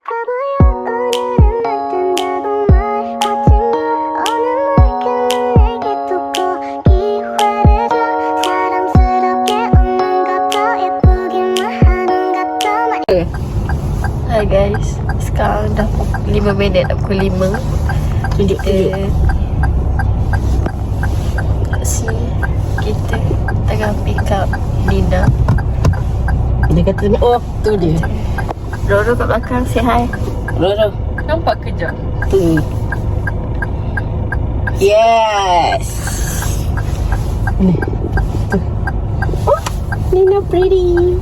Hai guys, sekarang dah pukul 5 minit, dah pukul 5. Tunjuk. Kita tengah pick up Nina. Dia kata, oh tu dia. Roro kat belakang, say hi. Roro. Nampak kejap. Tu. Yes. Ni. Tu. Oh, Nina pretty.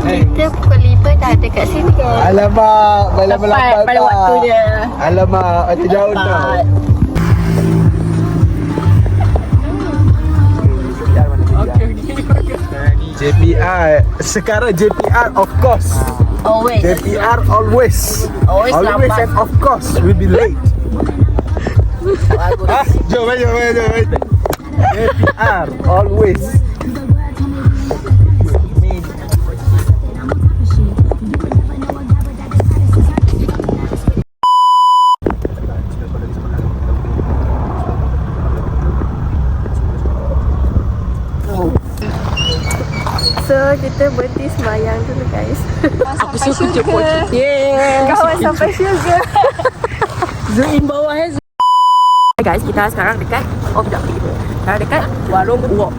Kita pukul 5 dah ada kat sini kan. Alamak, dah lambat pada waktunya. Alamak, itu jauh dah. JPR. Sekarang JPR of course. Always. JPR always. Always lambat. And of course will be late. Bagus. Jom. JPR always. So kita berhenti semayang dulu guys. Aku suka jemput. Yeah. Kawan sampai syurga. Zoom in bawah eh. Hai guys, kita sekarang dekat sekarang dekat warung Uok.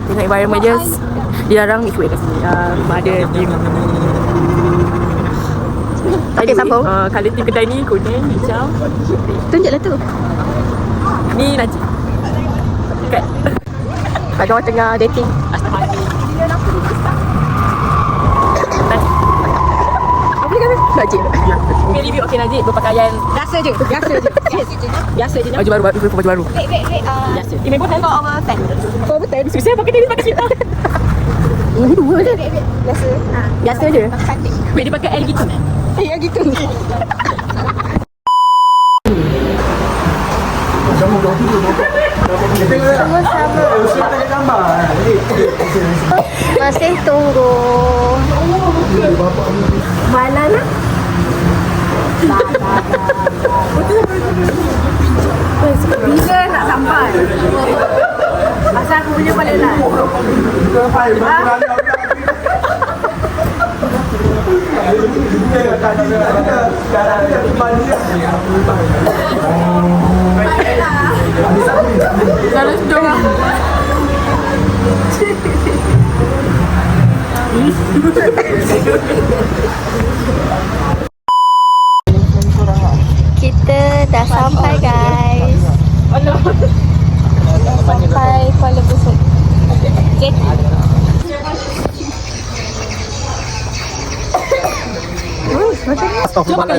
Tengok environment je. Dilarang ikut kat sini. Ada team. Tadi sambung. Kalau team kedai ni kuning, hijau. Tunjuklah tu. Ni Najib. Dekat. Ada orang tengah dating. Apa dia kata? Najib. Okay, review. Okay, Najib berpakaian biasa je. Biasa je. Baju baru. Biasa. Ini memang tengok over 10. Over 10? Susah pakai dia pakai cinta. Ini dua je. Biasa je. Wait, dia pakai L gitu? Ya, gitu. Sama-sama. Masih tunggu. Mana nak? Bila nak sampai? Asal aku punya balik lah. Kalau sudah kita dah sampai guys. Sampai Kuala Busuk.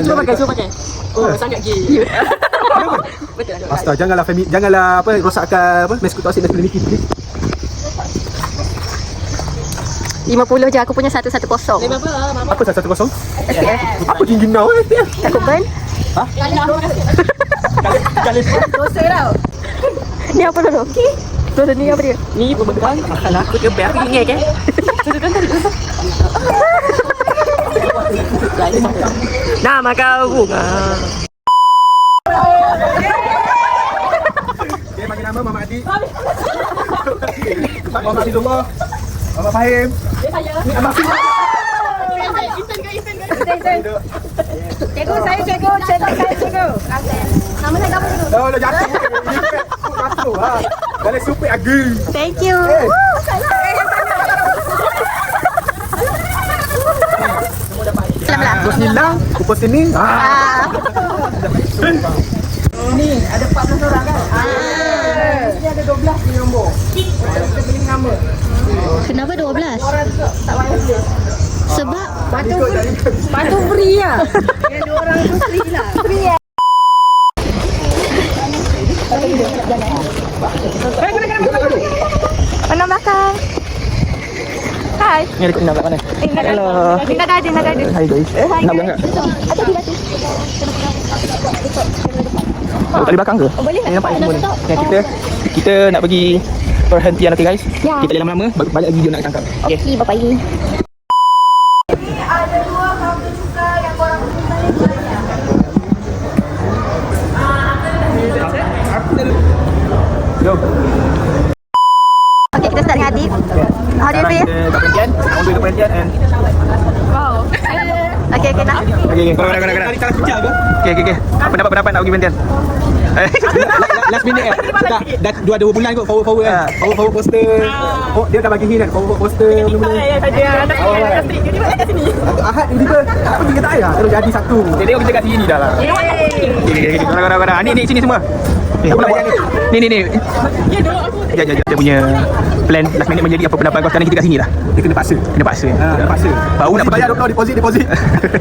Cuba pakai. Oh, sangat gila. Betul. Astaga, janganlah rosakkan mascot asyik dan please. 50 je aku punya 110. Apa 110? Apa tinggi now Takut burn? Ha? Galis. Dosa tau. Ni apa dulu? Dosa ni apa dia? Ni pembekal makan aku dia biar aku ingat kan. Nah, makan bunga. Dia bagi nama Mama Adi. Mama Abdullah. Mama Fahim. Ni Abang Fahim. Cikgu, saya cikgu. Nama saya apa cikgu? Oh, dah jatuh. Jatuh ha. Galis supik agi. Thank you. Terus hilang. Kupus ini. Ni ada 14 orang kan? Ni ada 12 ni nombor. Kita pilih nama. Kenapa 12? Orang tu tak payah pilih. Sebab Patu free lah. Yang 2 orang tu free lah. Free lah. mana makan? Hai. Ni ada nak mana? Hello. Nak ada. Hai guys. Nak enggak? Oh, tadi belakang ke? Oh, boleh. Nampak semua ni. Okay, kita nak pergi perhentian okey guys. Ya. Kita lama-lama balik lagi video nak tangkap. Okey, bye-bye. Ada 2 kampus Okay, nak. Okey, korang. Kalau kerja ke? Okey. Apa pendapat nak pergi pentas? Last minute kan? Dah 2 bulan kot forward kan? Forward poster. Oh, dia dah bagi hint kan? Forward poster. Ahad tiba-tiba pergi kata ayah terus jadi satu. Jadi kita kat sini dah lah. Okey. Korang. Ni sini semua. Apa nak buat? Ni. Dia punya plan last minute menjadi apa pendapat kau sekarang kita kat sini lah. Dia kena paksa. Kena paksa. Baru nak bayar pergi. deposit.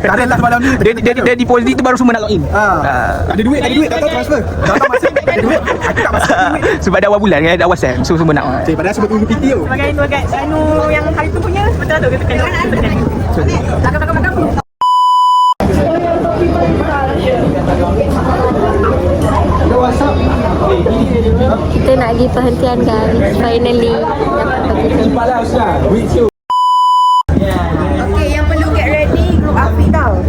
Tak ada lah semalam ni. Dia deposit tu baru semua nak login. Ada duit, tak tahu transfer. Tak tahu masih ada duit. Aku tak masuk duit. Sebab dah awal bulan kan, dah awal sem. So semua nak. Cik, padahal semua tunggu PT tu. Sebagai tour guide yang hari tu punya betul tu kita kena. Belakang. Kita nak pergi perhentian guys. Finally dapat pergi. Okay, yang perlu get ready group Afiq tau.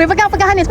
Weh, pegang Hanis.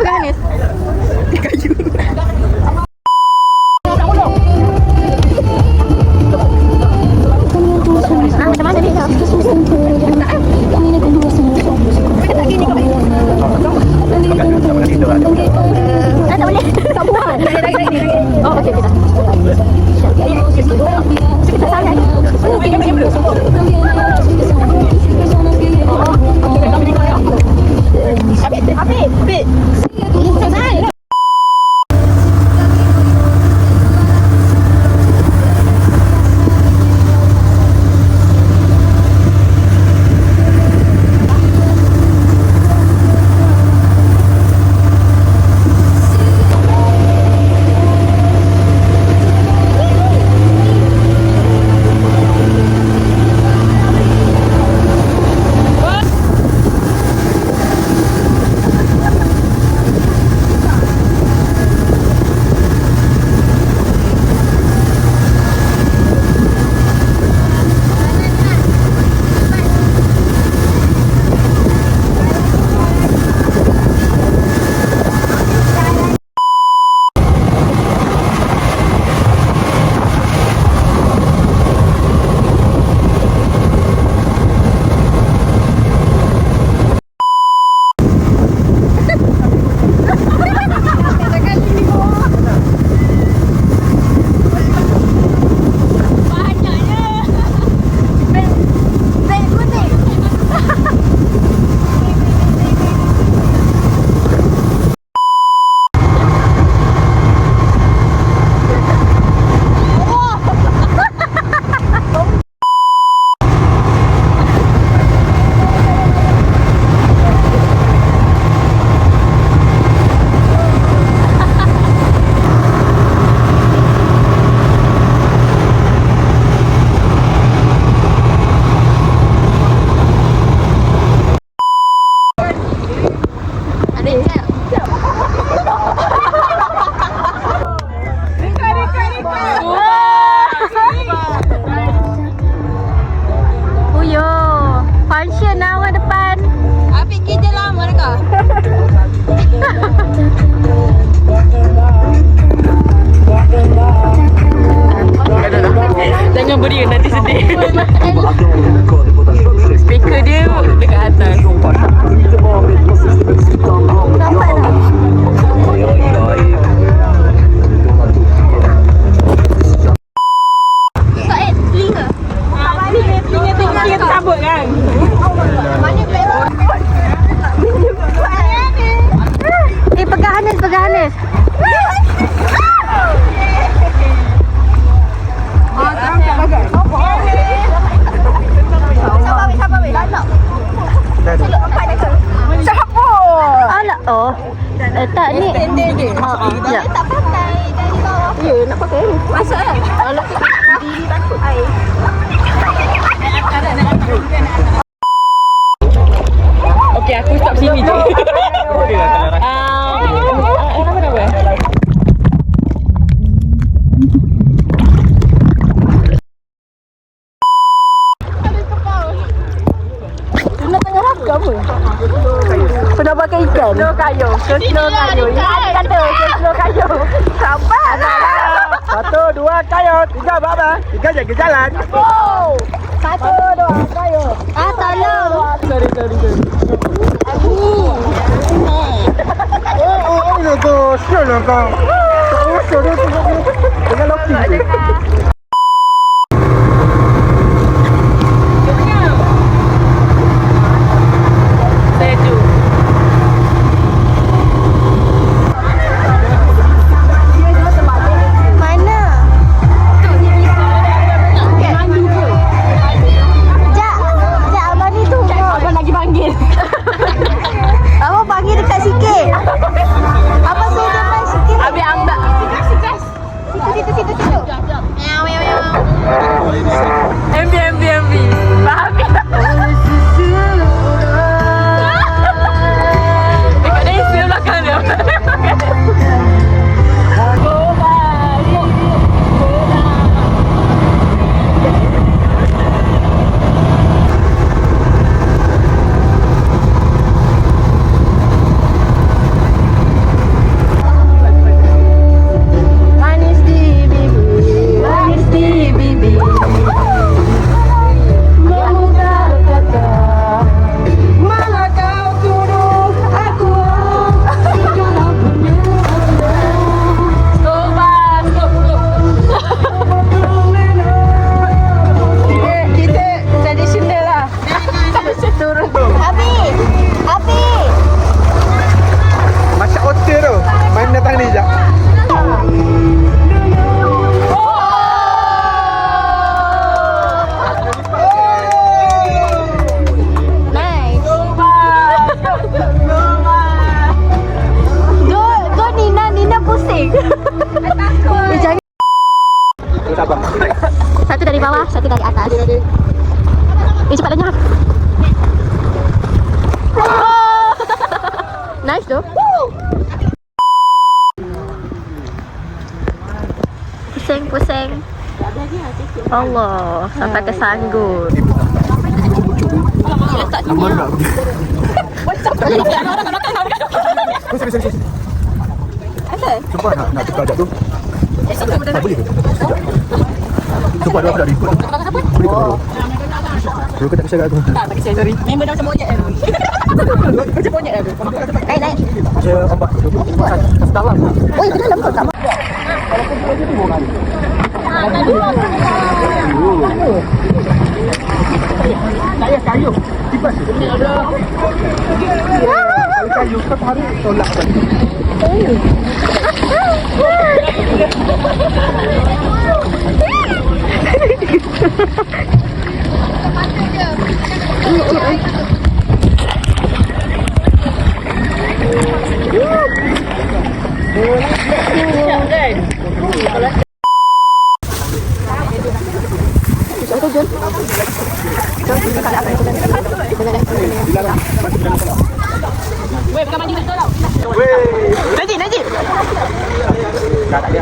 kayu. Slow kayu. Ini kata slow kayu. Sabar. 1, 2, kayu. 3, apa? 3 jaga jalan. Oh. 1, 2, kayu. Tolong. Sorry. Slow lah kau. Dengan loki. Seju. Mana? Jap, abang ni tunggu. Abang lagi panggil. Abang panggil dekat sikit. Abang suruh dia main sikit. Habis ambak. Situ. MB. Faham tak? Dekat dia isteri belakang dia. Manis di bibi. Mau berkata, malah kau tuduh aku. Stop. Kita tradisional lah. Turun. Abi. Macam otter tu. Main datang ni je. Nice. Go Nina pusing. Jangan. Sabar. Satu dari bawah, satu dari atas. Cepat tanya. Nice tu. Pusing. Allah, sampai kesanggut. Lambat tak? Sorry. Sumpah nak tukar jap tu. Tak boleh ke? Sekejap. Sumpah dia tak ikut. Boleh ke baru? Baru kata kesya kat aku. Tak kisah, sorry. Member dah macam monyet kan? Macam monyet kan? Naik. Saya ombak. Dalam. Oh, ke dalam kau tak mau. Saya kayu. Tipas. Kayu kau tarik tolak tadi. Weh, bukan mandi betul tau. Najib. Dah tak ada.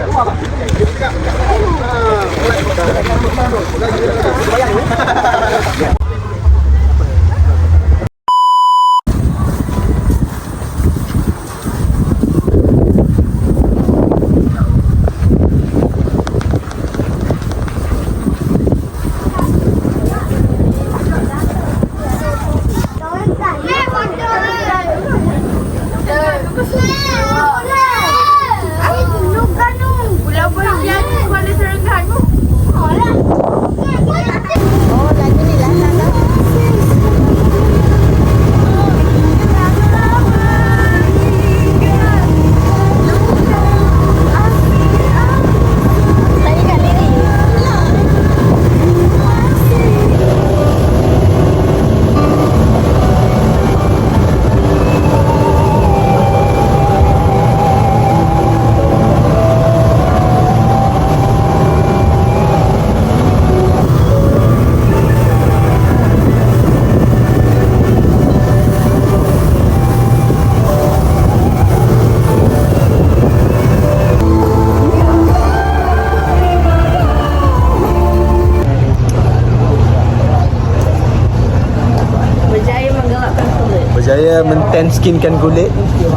scan kulit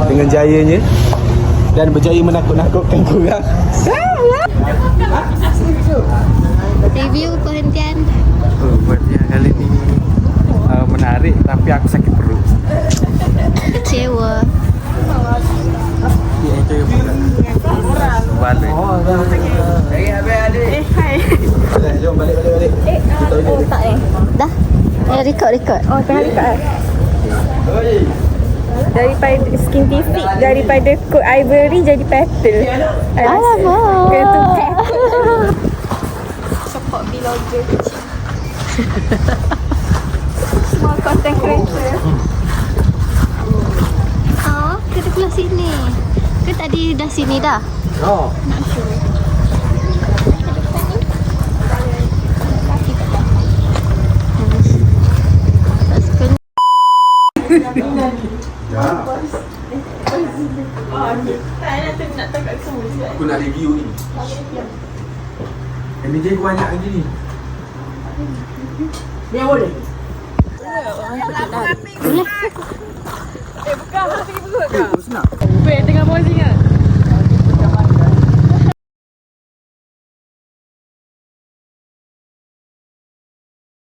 dengan jayanya dan berjaya menakut-nakutkan korang. Review perhentian. Perhentian kali ni menarik tapi aku sakit perut. Kecewa. Balik. Jom balik. Dah? Record. Oh, tengah dekat. Daripada skintific, daripada coat ivory jadi petal. Alamak. Support vlogger kecil. Small content creator. Oh, kita keluar sini. Ke tadi dah sini dah? Oh. Not sure. Aku nak review ni. Ini je banyak lagi ni. Boleh. Senang. Weh, tengah posing ah.